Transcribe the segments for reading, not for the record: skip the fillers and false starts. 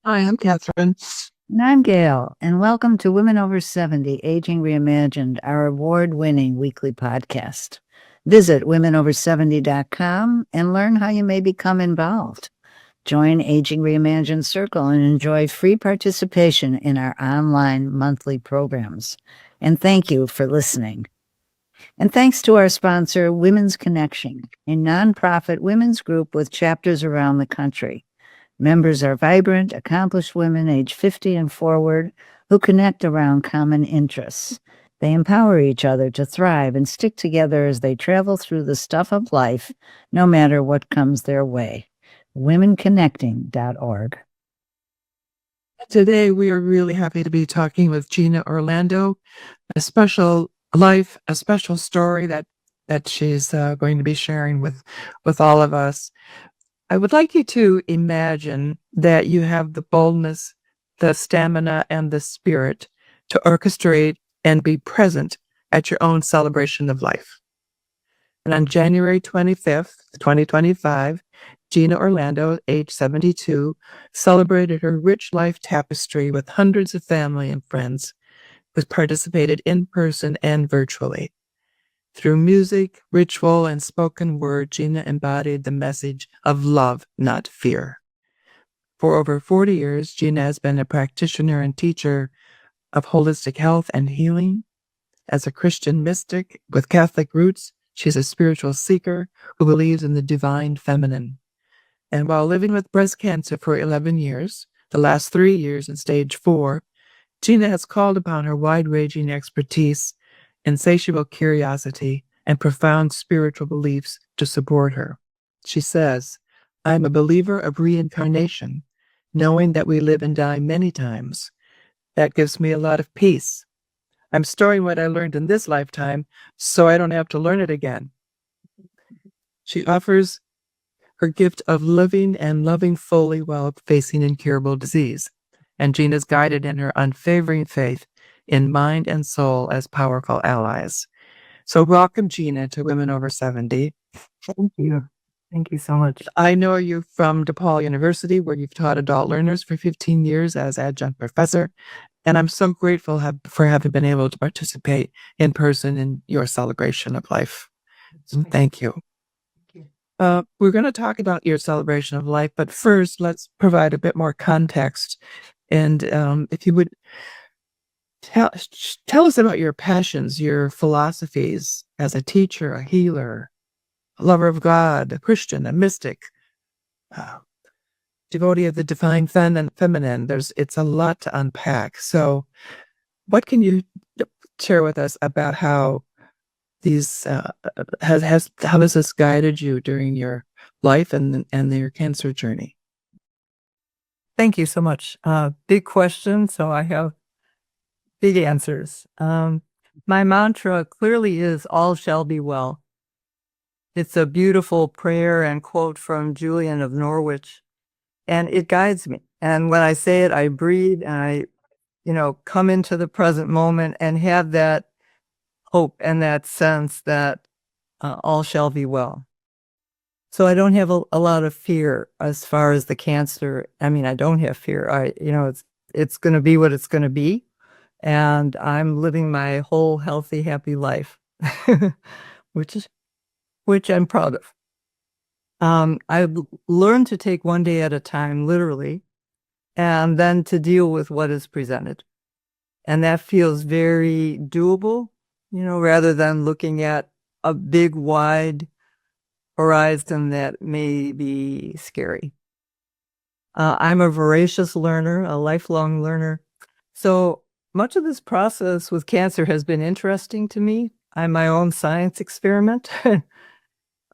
Hi, I'm Catherine. And I'm Gail, and welcome to Women Over 70 Aging Reimagined, our award-winning weekly podcast. Visit womenover70.com and learn how you may become involved. Join Aging Reimagined Circle and enjoy free participation in our online monthly programs. And thank you for listening. And thanks to our sponsor, Women's Connection, a nonprofit women's group with chapters around the country. Members are vibrant, accomplished women aged 50 and forward who connect around common interests. They empower each other to thrive and stick together as they travel through the stuff of life, no matter what comes their way. WomenConnecting.org. Today, we are really happy to be talking with Gina Orlando, a special life, a special story that she's going to be sharing with all of us. I would like you to imagine that you have the boldness, the stamina, and the spirit to orchestrate and be present at your own celebration of life. And on January 25th, 2025, Gina Orlando, age 72, celebrated her rich life tapestry with hundreds of family and friends who participated in person and virtually. Through music, ritual, and spoken word, Gina embodied the message of love, not fear. For over 40 years, Gina has been a practitioner and teacher of holistic health and healing. As a Christian mystic with Catholic roots, she's a spiritual seeker who believes in the divine feminine. And while living with breast cancer for 11 years, the last 3 years in stage 4, Gina has called upon her wide-ranging expertise, insatiable curiosity, and profound spiritual beliefs to support her. She says, "I'm a believer of reincarnation, knowing that we live and die many times. That gives me a lot of peace. I'm storing what I learned in this lifetime so I don't have to learn it again." She offers her gift of living and loving fully while facing incurable disease. And Gina's guided in her unwavering faith in mind and soul as powerful allies. So welcome, Gina, to Women Over 70. Thank you. Thank you so much. I know you from DePaul University, where you've taught adult learners for 15 years as adjunct professor. And I'm so grateful for having been able to participate in person in your celebration of life. So thank you. We're going to talk about your celebration of life, but first, let's provide a bit more context. And if you would tell us about your passions, your philosophies as a teacher, a healer, a lover of God, a Christian, a mystic, devotee of the divine feminine. It's a lot to unpack. So, what can you share with us about how these how has this guided you during your life and your cancer journey? Thank you so much. Big question, so I have big answers. My mantra clearly is all shall be well. It's a beautiful prayer and quote from Julian of Norwich, and it guides me. And when I say it, I breathe and I, come into the present moment and have that hope and that sense that all shall be well. So I don't have a lot of fear as far as the cancer. I mean, I don't have fear. It's going to be what it's going to be. And I'm living my whole healthy, happy life, which I'm proud of. I've learned to take one day at a time, literally, and then to deal with what is presented. And that feels very doable, rather than looking at a big, wide horizon that may be scary. I'm a voracious learner, a lifelong learner. So much of this process with cancer has been interesting to me. I'm my own science experiment.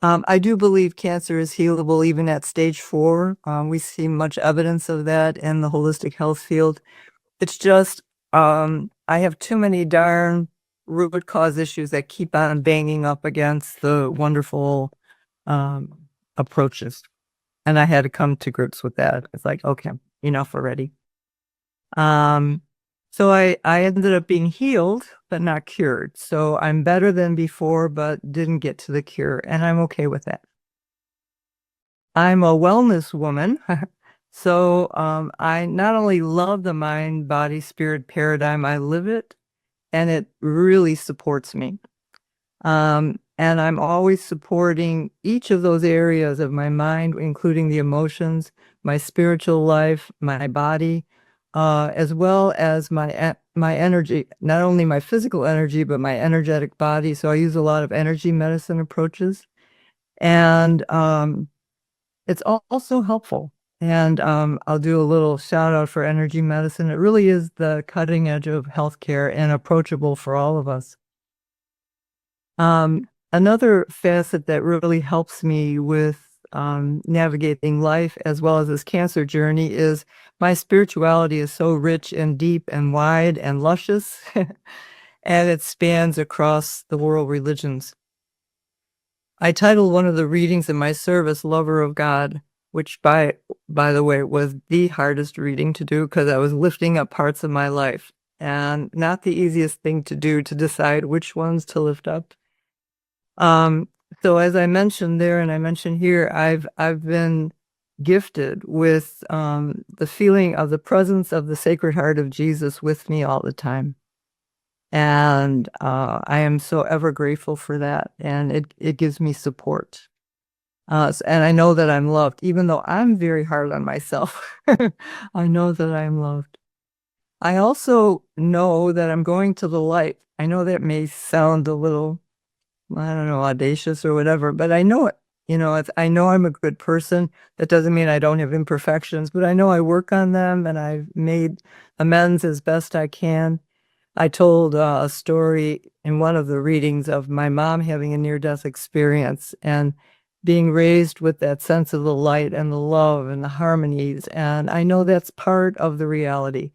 I do believe cancer is healable even at stage 4. We see much evidence of that in the holistic health field. It's just I have too many darn root cause issues that keep on banging up against the wonderful approaches. And I had to come to grips with that. It's like, okay, enough already. So I ended up being healed, but not cured. So I'm better than before, but didn't get to the cure. And I'm okay with that. I'm a wellness woman. So I not only love the mind, body, spirit paradigm, I live it, and it really supports me. And I'm always supporting each of those areas of my mind, including the emotions, my spiritual life, my body, as well as my energy, not only my physical energy, but my energetic body. So I use a lot of energy medicine approaches, and it's also helpful. And I'll do a little shout out for energy medicine. It really is the cutting edge of healthcare and approachable for all of us. Another facet that really helps me with navigating life as well as this cancer journey is my spirituality is so rich and deep and wide and luscious, and it spans across the world religions. I titled one of the readings in my service "Lover of God," which by the way was the hardest reading to do because I was lifting up parts of my life and not the easiest thing to do to decide which ones to lift up. Um, so as I mentioned there, and I mentioned here, I've been gifted with the feeling of the presence of the Sacred Heart of Jesus with me all the time. And I am so ever grateful for that. And it gives me support. And I know that I'm loved, even though I'm very hard on myself. I know that I'm loved. I also know that I'm going to the light. I know that may sound a little, I don't know, audacious or whatever, but I know it. I know I'm a good person. That doesn't mean I don't have imperfections, but I know I work on them and I've made amends as best I can. I told a story in one of the readings of my mom having a near-death experience and being raised with that sense of the light and the love and the harmonies. And I know that's part of the reality.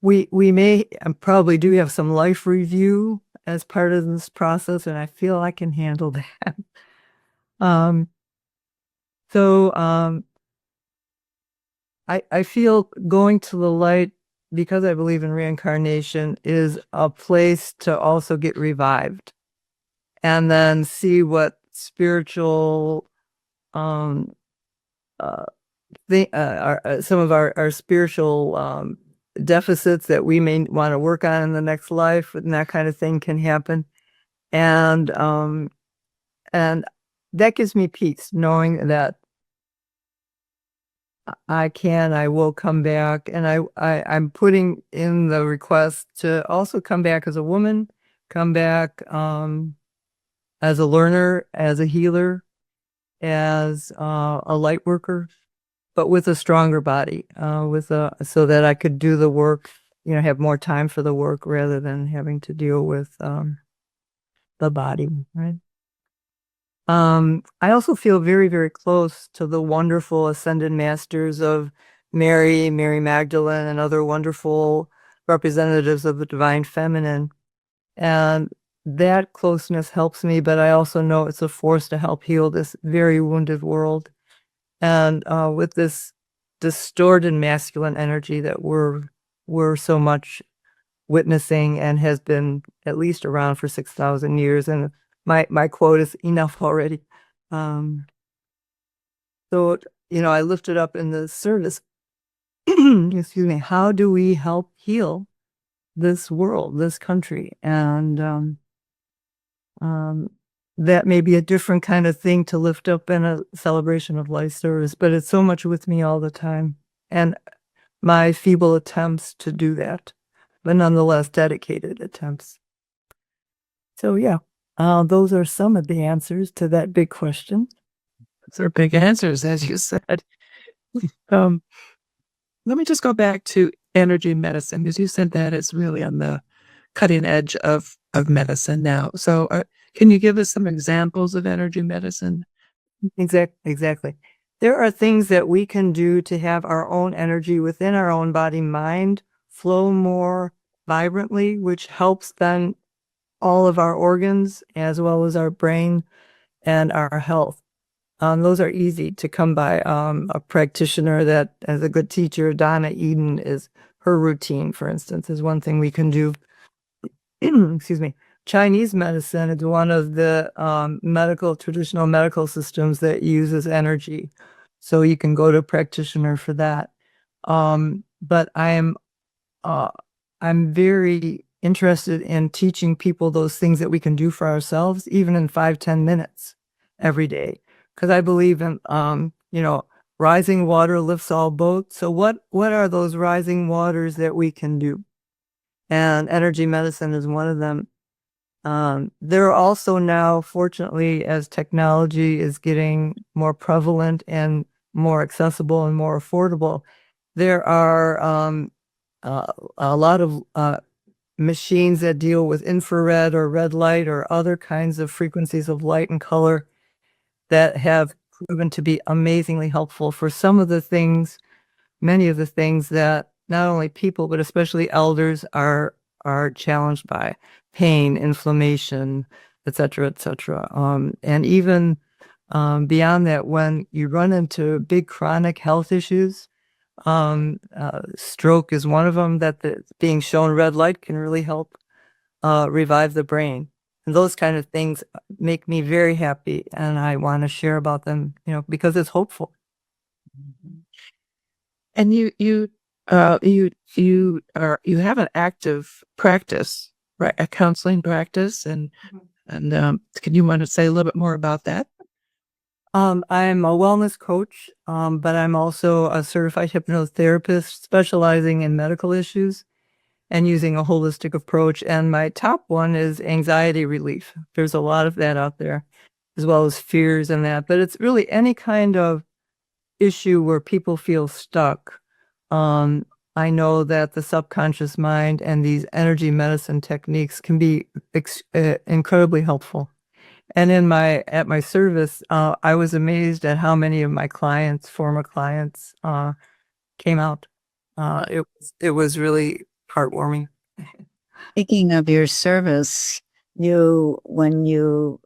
We may and probably do have some life review as part of this process, and I feel I can handle that. Um, so I feel going to the light, because I believe in reincarnation, is a place to also get revived and then see what spiritual um some of our spiritual deficits that we may want to work on in the next life, and that kind of thing can happen. And that gives me peace, knowing that I will come back, and I'm putting in the request to also come back as a woman, come back as a learner, as a healer, as a light worker, but with a stronger body, so that I could do the work, have more time for the work rather than having to deal with the body, right? I also feel very, very close to the wonderful ascended masters of Mary Magdalene, and other wonderful representatives of the divine feminine. And that closeness helps me, but I also know it's a force to help heal this very wounded world. And with this distorted masculine energy that we're so much witnessing and has been at least around for 6,000 years. And my quote is enough already. So, I lifted up in the service, excuse me, how do we help heal this world, this country? And that may be a different kind of thing to lift up in a celebration of life service, but it's so much with me all the time. And my feeble attempts to do that, but nonetheless dedicated attempts. So yeah, those are some of the answers to that big question. Those are big answers, as you said. Let me just go back to energy medicine, because you said that it's really on the cutting edge of medicine now. So can you give us some examples of energy medicine? Exactly. There are things that we can do to have our own energy within our own body, mind flow more vibrantly, which helps then all of our organs as well as our brain and our health. Those are easy to come by. A practitioner that, as a good teacher, Donna Eden, is her routine, for instance, is one thing we can do. Excuse me. Chinese medicine is one of the traditional medical systems that uses energy. So you can go to a practitioner for that. But uh, I'm very interested in teaching people those things that we can do for ourselves, even in 5-10 minutes every day. Because I believe in, rising water lifts all boats. So what are those rising waters that we can do? And energy medicine is one of them. There are also now, fortunately, as technology is getting more prevalent and more accessible and more affordable, there are a lot of machines that deal with infrared or red light or other kinds of frequencies of light and color that have proven to be amazingly helpful for some of the things, many of the things that not only people, but especially elders are challenged by: pain, inflammation, et cetera, et cetera. And even beyond that, when you run into big chronic health issues, stroke is one of them that being shown red light can really help revive the brain. And those kind of things make me very happy, and I want to share about them, because it's hopeful. And you have an active practice, right? A counseling practice, and can you want to say a little bit more about that? I'm a wellness coach, but I'm also a certified hypnotherapist specializing in medical issues and using a holistic approach. And my top one is anxiety relief. There's a lot of that out there, as well as fears and that. But it's really any kind of issue where people feel stuck. I know that the subconscious mind and these energy medicine techniques can be incredibly helpful. And at my service, I was amazed at how many of my former clients, came out. It was really heartwarming. Speaking of your service, when you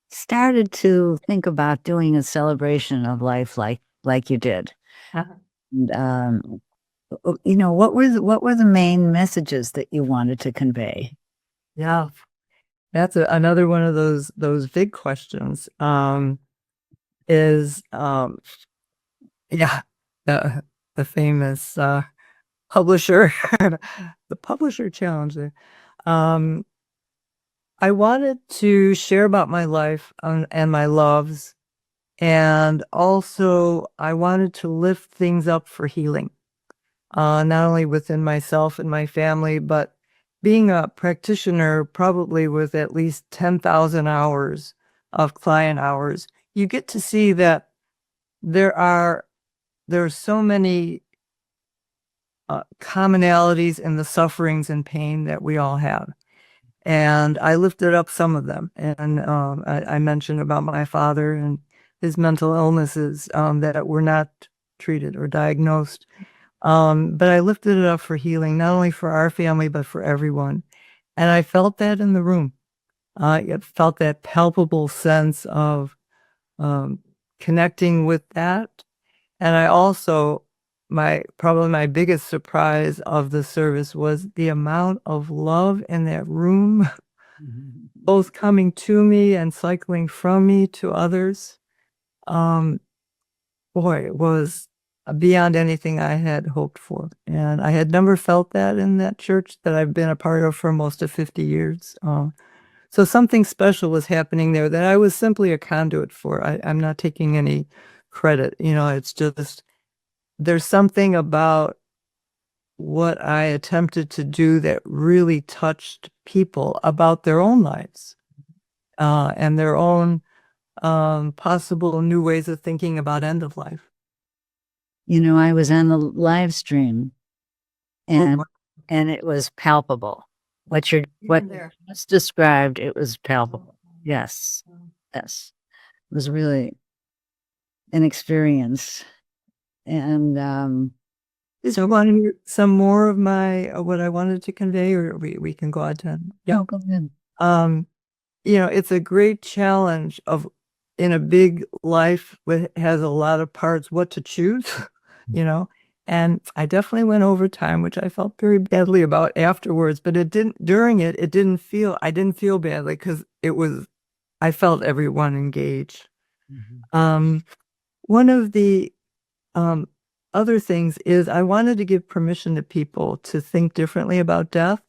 started to think about doing a celebration of life like you did, Uh-huh. and, what were the main messages that you wanted to convey? Yeah, that's another one of those big questions. Is yeah, the famous publisher, the publisher challenge there. I wanted to share about my life and my loves, and also I wanted to lift things up for healing, not only within myself and my family, but being a practitioner, probably with at least 10,000 hours of client hours, you get to see that there are so many commonalities in the sufferings and pain that we all have. And I lifted up some of them. And I mentioned about my father and his mental illnesses that were not treated or diagnosed. But I lifted it up for healing, not only for our family, but for everyone. And I felt that in the room. I felt that palpable sense of connecting with that. And I also, probably my biggest surprise of the service was the amount of love in that room, both coming to me and cycling from me to others. Boy, it was beyond anything I had hoped for. And I had never felt that in that church that I've been a part of for most of 50 years. So something special was happening there that I was simply a conduit for. I'm not taking any credit. It's just, there's something about what I attempted to do that really touched people about their own lives, and their own possible new ways of thinking about end of life. I was on the live stream, and it was palpable. What just described, it was palpable. Yes. Yes. It was really an experience. And So want to hear some more of what I wanted to convey, or we can go on to yeah, go ahead. It's a great challenge in a big life that has a lot of parts, what to choose, and I definitely went over time, which I felt very badly about afterwards, but I didn't feel badly because I felt everyone engaged. One of the other things is I wanted to give permission to people to think differently about death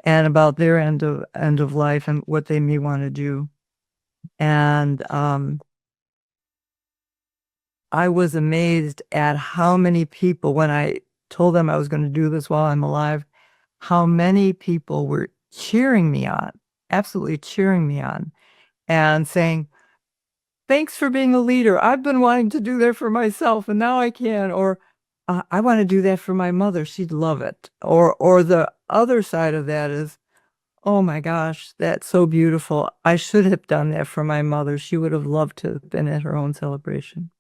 and about their end of life and what they may want to do. And I was amazed at how many people, when I told them I was going to do this while I'm alive, how many people were cheering me on, absolutely cheering me on, and saying, "Thanks for being a leader. I've been wanting to do that for myself, and now I can." Or, "I want to do that for my mother. She'd love it." Or the other side of that is, "Oh my gosh, that's so beautiful. I should have done that for my mother. She would have loved to have been at her own celebration."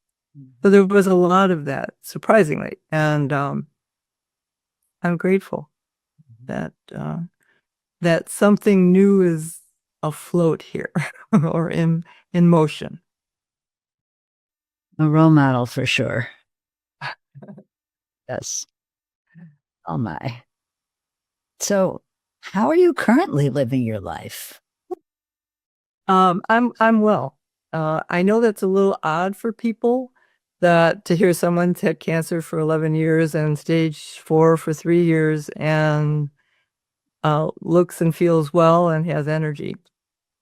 So there was a lot of that, surprisingly, and I'm grateful that that something new is afloat here or in motion. A role model for sure. Yes. Oh my. So, how are you currently living your life? I'm well. I know that's a little odd for people that to hear someone's had cancer for 11 years and stage 4 for 3 years and looks and feels well and has energy.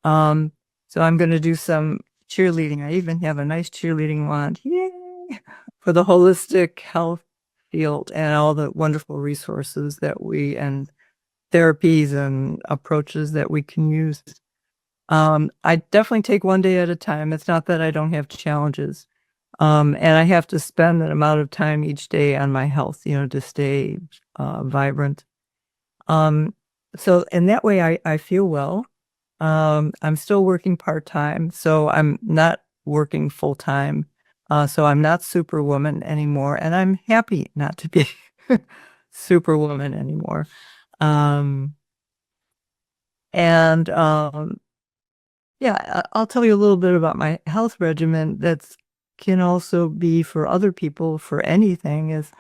So I'm going to do some cheerleading. I even have a nice cheerleading wand. Yay! For the holistic health field and all the wonderful resources that we and therapies and approaches that we can use. I definitely take one day at a time. It's not that I don't have challenges. And I have to spend an amount of time each day on my health, to stay vibrant. So in that way, I feel well. I'm still working part-time, so I'm not working full-time. So I'm not superwoman anymore, and I'm happy not to be superwoman anymore. And yeah, I'll tell you a little bit about my health regimen that's can also be for other people for anything is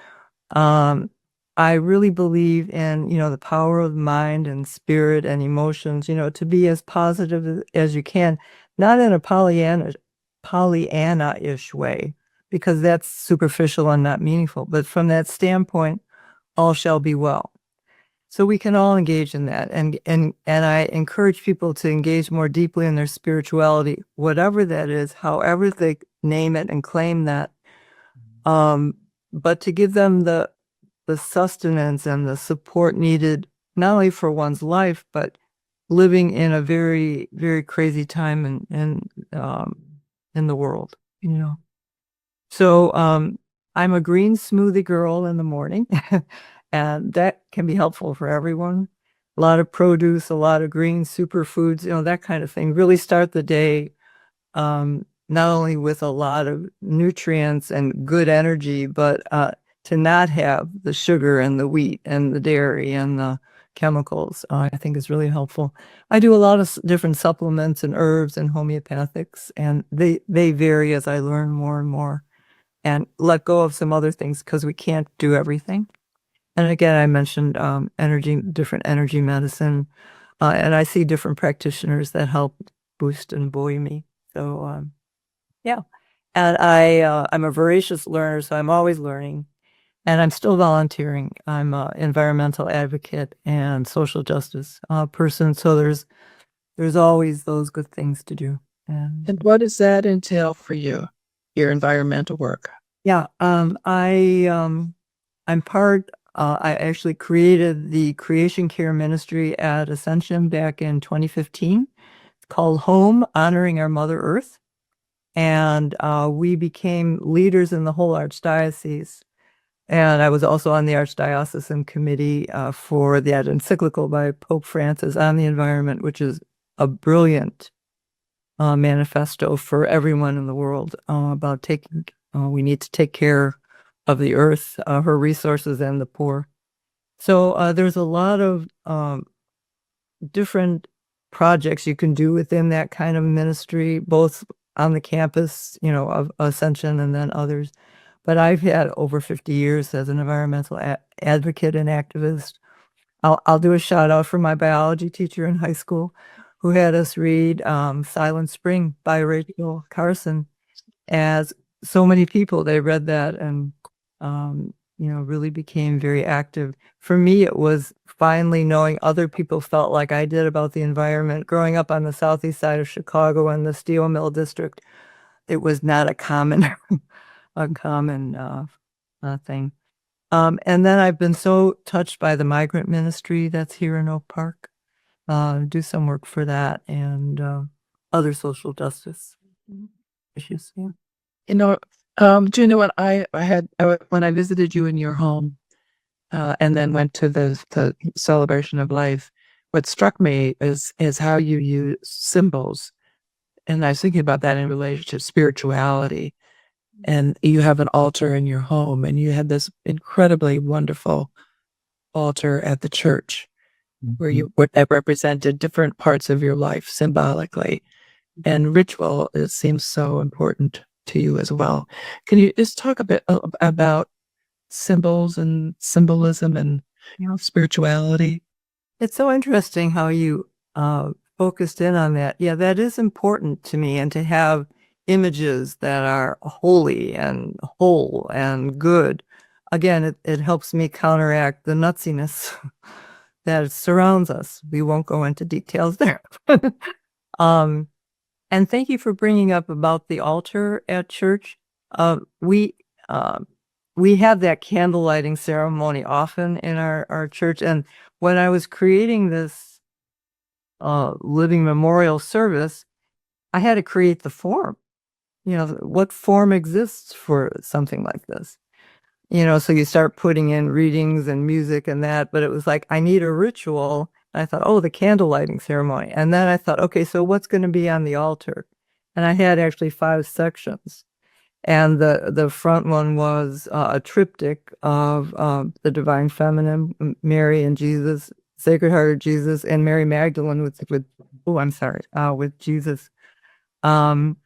I really believe in, the power of mind and spirit and emotions, to be as positive as you can, not in a Pollyanna-ish way, because that's superficial and not meaningful, but from that standpoint, all shall be well. So we can all engage in that. And I encourage people to engage more deeply in their spirituality, whatever that is, however they name it and claim that. But to give them the sustenance and the support needed, not only for one's life, but living in a very, very crazy time in the world, So I'm a green smoothie girl in the morning, and that can be helpful for everyone. A lot of produce, a lot of green superfoods, that kind of thing. Really start the day not only with a lot of nutrients and good energy, but to not have the sugar and the wheat and the dairy and the chemicals, I think is really helpful. I do a lot of different supplements and herbs and homeopathics, and they vary as I learn more and more and let go of some other things because we can't do everything. And again, I mentioned different energy medicine, and I see different practitioners that help boost and buoy me. So, yeah. And I'm a voracious learner, so I'm always learning. And I'm still volunteering. I'm an environmental advocate and social justice person. So there's always those good things to do. And what does that entail for you, your environmental work? Yeah, I'm part. I actually created the Creation Care Ministry at Ascension back in 2015. It's called Home, Honoring Our Mother Earth. And we became leaders in the whole Archdiocese. And I was also on the Archdiocesan Committee for that encyclical by Pope Francis on the environment, which is a brilliant manifesto for everyone in the world about we need to take care of the earth, her resources, and the poor. So there's a lot of different projects you can do within that kind of ministry, both on the campus, of Ascension and then others. But I've had over 50 years as an environmental advocate and activist. I'll do a shout out for my biology teacher in high school who had us read Silent Spring by Rachel Carson. As so many people, they read that and really became very active. For me, it was finally knowing other people felt like I did about the environment. Growing up on the southeast side of Chicago in the steel mill district, it was not a common, thing. And then I've been so touched by the migrant ministry that's here in Oak Park. Do some work for that and other social justice issues. Yeah. You know, Gina, when I visited you in your home, and then went to the celebration of life, what struck me is how you use symbols. And I was thinking about that in relation to spirituality. And you have an altar in your home, and you had this incredibly wonderful altar at the church where that represented different parts of your life symbolically. And ritual, it seems so important to you as well. Can you just talk a bit about symbols and symbolism and spirituality? It's so interesting how you focused in on that. Yeah, that is important to me, and to have images that are holy and whole and good. Again, it helps me counteract the nutsiness that surrounds us. We won't go into details there. um, and thank you for bringing up about the altar at church. We have that candle lighting ceremony often in our church. And when I was creating this living memorial service, I had to create the form. What form exists for something like this? So you start putting in readings and music and that, but it was like, I need a ritual. And I thought, oh, the candle lighting ceremony. And then I thought, okay, so what's going to be on the altar? And I had actually 5 sections. And the front one was a triptych of the Divine Feminine, Mary and Jesus, Sacred Heart of Jesus, and Mary Magdalene with Jesus. Then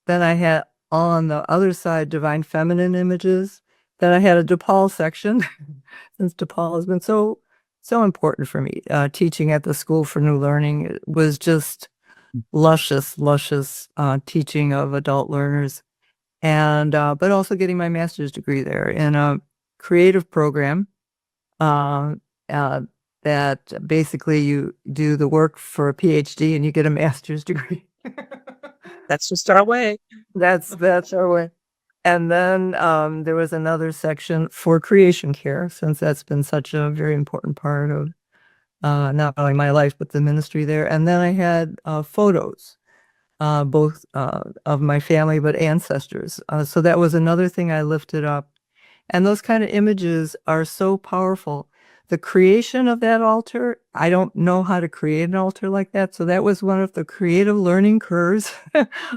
I had on the other side Divine Feminine images. Then I had a DePaul section, since DePaul has been so important for me. Teaching at the School for New Learning, it was just luscious teaching of adult learners, and but also getting my master's degree there in a creative program uh, that basically you do the work for a PhD and you get a master's degree. That's just our way. That's our way. And then there was another section for creation care, since that's been such a very important part of not only my life, but the ministry there. And then I had photos, both of my family, but ancestors. So that was another thing I lifted up. And those kind of images are so powerful. The creation of that altar, I don't know how to create an altar like that. So that was one of the creative learning curves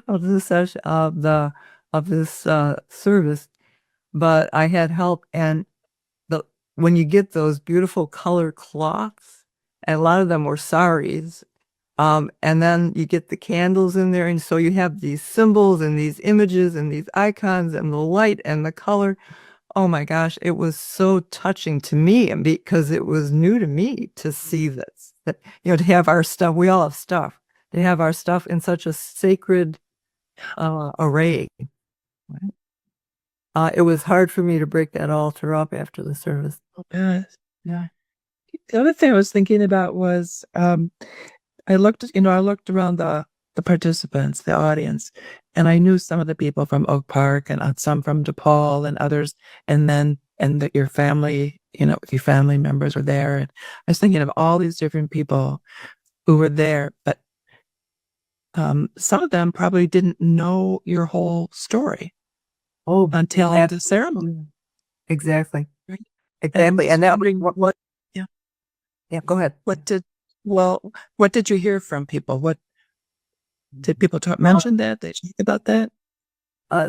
of this session, of this service. But I had help, and when you get those beautiful color cloths, and a lot of them were saris, and then you get the candles in there, and so you have these symbols and these images and these icons and the light and the color. Oh my gosh, it was so touching to me, and because it was new to me to see this, that, to have our stuff, we all have stuff, to have our stuff in such a sacred array. It was hard for me to break that altar up after the service. Yes. Yeah. The other thing I was thinking about was, I looked around the participants, the audience, and I knew some of the people from Oak Park and some from DePaul and others, and that your family, your family members were there. And I was thinking of all these different people who were there, but some of them probably didn't know your whole story until the ceremony. Exactly. Right. Exactly. And that what? Yeah. Go ahead. What did you hear from people? What did people mention that? They talk about that?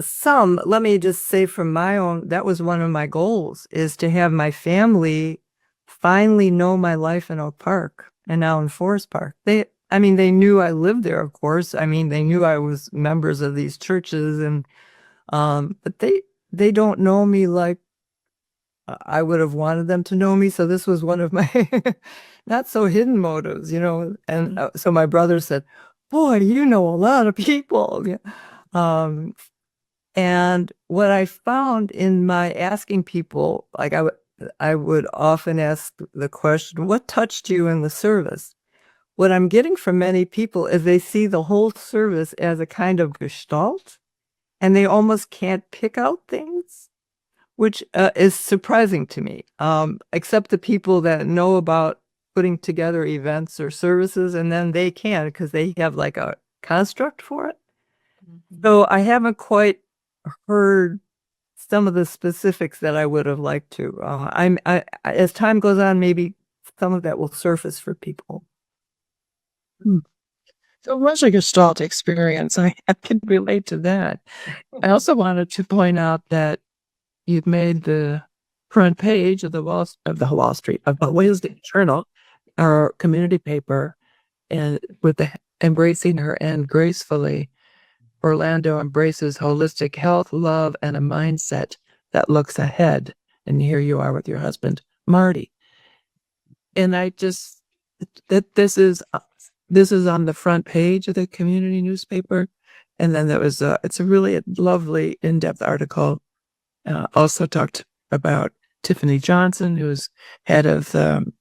Some, let me just say from my own, that was one of my goals, is to have my family finally know my life in Oak Park and now in Forest Park. They knew I lived there, of course. They knew I was members of these churches, and but they don't know me like I would have wanted them to know me. So this was one of my not so hidden motives, And so my brother said, "Boy, you know a lot of people." Yeah. And what I found in my asking people, like I would often ask the question, what touched you in the service? What I'm getting from many people is they see the whole service as a kind of gestalt, and they almost can't pick out things, which is surprising to me, except the people that know about putting together events or services, and then they can because they have like a construct for it. So I haven't quite heard some of the specifics that I would have liked to. As time goes on, maybe some of that will surface for people. So much like a Gestalt experience. I can relate to that. I also wanted to point out that you've made the front page of the Wall Street of the Wednesday Journal, our community paper, and with the embracing her end gracefully. Orlando embraces holistic health, love, and a mindset that looks ahead. And here you are with your husband, Marty. And I just that this is on the front page of the community newspaper, and then it's a really lovely in-depth article. Also talked about Tiffany Johnson, who's head of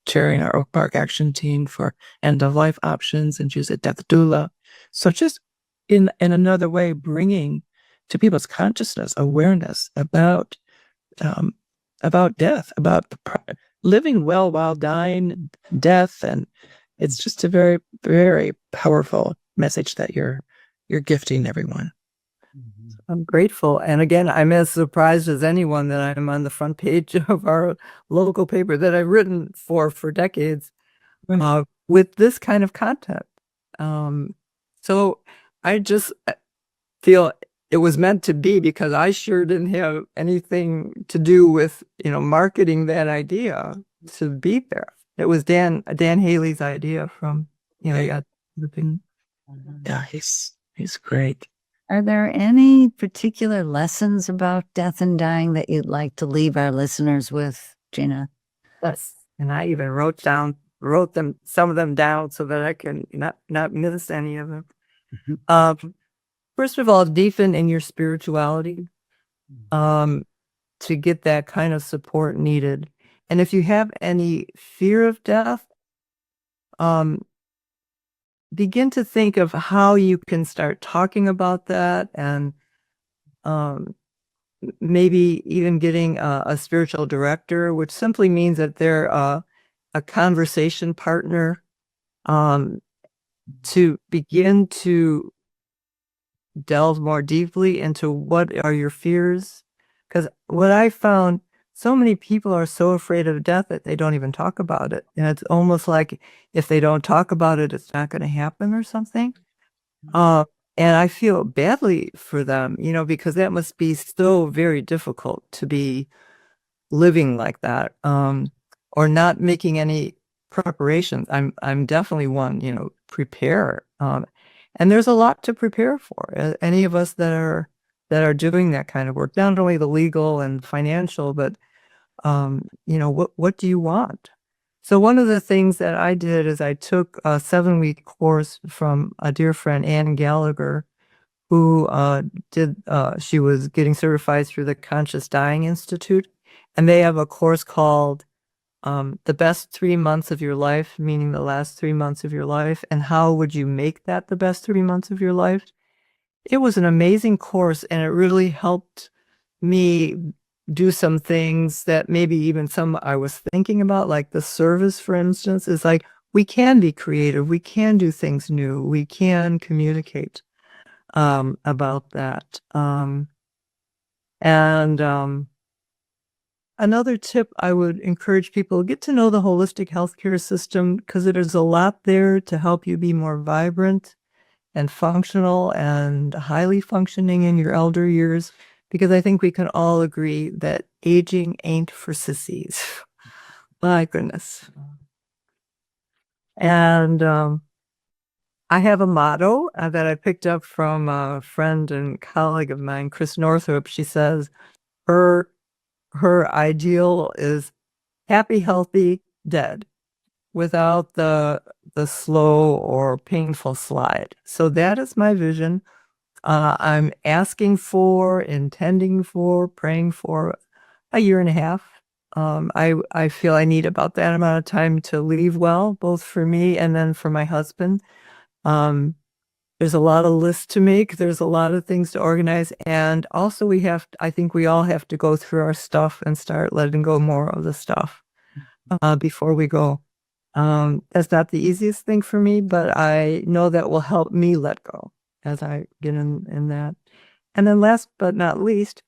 chairing our Oak Park Action Team for end-of-life options, and she's a death doula. So just in another way, bringing to people's consciousness awareness about death, about living well while dying, death, and it's just a very, very powerful message that you're gifting everyone. I'm grateful. And again, I'm as surprised as anyone that I'm on the front page of our local paper that I've written for decades with this kind of content. So I just feel it was meant to be, because I sure didn't have anything to do with, marketing that idea to be there. It was Dan Haley's idea from, the thing. Yeah, he's great. Are there any particular lessons about death and dying that you'd like to leave our listeners with, Gina? Yes. And I even wrote some of them down so that I can not miss any of them. First of all, deepen in your spirituality, to get that kind of support needed. And if you have any fear of death, begin to think of how you can start talking about that, and maybe even getting a spiritual director, which simply means that they're a conversation partner, to begin to delve more deeply into what are your fears. Because what I found, so many people are so afraid of death that they don't even talk about it. And it's almost like if they don't talk about it, it's not going to happen or something. And I feel badly for them, because that must be so very difficult to be living like that, or not making any preparations. I'm definitely one, prepare. And there's a lot to prepare for. Any of us that are doing that kind of work, not only the legal and financial, but what do you want? So one of the things that I did is I took a 7-week course from a dear friend, Ann Gallagher, who she was getting certified through the Conscious Dying Institute. And they have a course called The Best 3 Months of Your Life, meaning the last 3 months of your life. And how would you make that the best 3 months of your life? It was an amazing course, and it really helped me do some things that maybe even some I was thinking about, like the service, for instance, is like, we can be creative, we can do things new, we can communicate about that. Another tip I would encourage people, get to know the holistic healthcare system, because there's a lot there to help you be more vibrant and functional and highly functioning in your elder years, because I think we can all agree that aging ain't for sissies. My goodness. And I have a motto that I picked up from a friend and colleague of mine, Chris Northrup. She says her ideal is happy, healthy, dead, without the slow or painful slide. So that is my vision I'm asking for, intending for, praying for a year and a half. I feel I need about that amount of time to leave well, both for me and then for my husband. There's a lot of lists to make. There's a lot of things to organize. And also I think we all have to go through our stuff and start letting go more of the stuff before we go. That's not the easiest thing for me, but I know that will help me let go as I get in that. And then last but not least,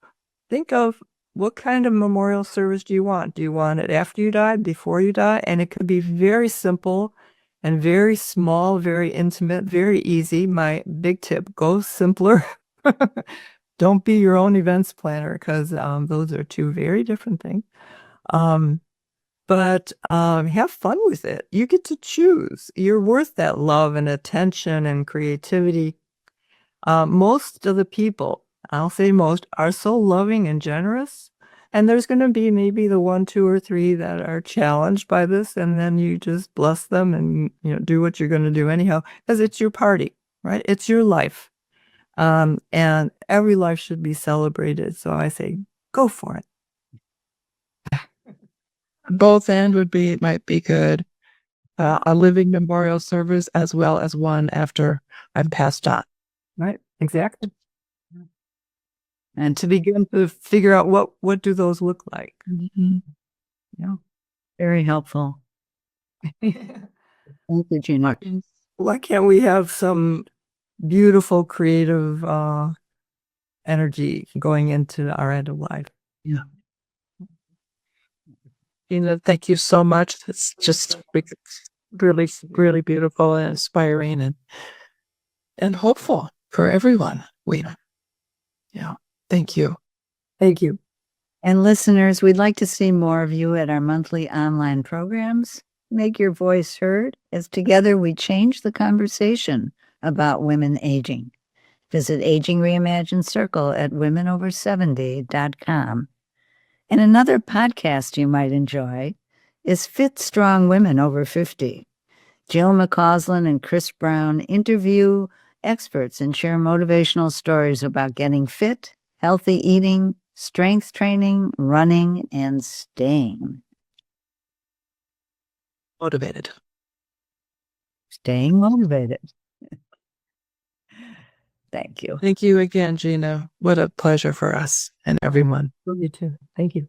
think of what kind of memorial service do you want? Do you want it after you die, before you die? And it could be very simple and very small, very intimate, very easy. My big tip, go simpler. Don't be your own events planner because those are two very different things. But have fun with it. You get to choose. You're worth that love and attention and creativity. Most of the people, I'll say most, are so loving and generous. And there's going to be maybe the 1, 2, or 3 that are challenged by this, and then you just bless them and do what you're going to do anyhow, because it's your party, right? It's your life, and every life should be celebrated. So I say, go for it. Both might be good. A living memorial service as well as one after I'm passed on. Right, exactly. And to begin to figure out what do those look like. Mm-hmm. Yeah. Very helpful. Thank you, Gina. Why can't we have some beautiful, creative energy going into our end of life? Yeah. Gina, thank you so much. It's just really, really beautiful and inspiring and hopeful for everyone. Thank you. Thank you. And listeners, we'd like to see more of you at our monthly online programs. Make your voice heard as together we change the conversation about women aging. Visit Aging Reimagined Circle at womenover70.com. And another podcast you might enjoy is Fit Strong Women Over 50. Jill McCausland and Chris Brown interview experts and share motivational stories about getting fit, healthy eating, strength training, running, and staying. Motivated. Staying motivated. Thank you. Thank you again, Gina. What a pleasure for us and everyone. You too. Thank you.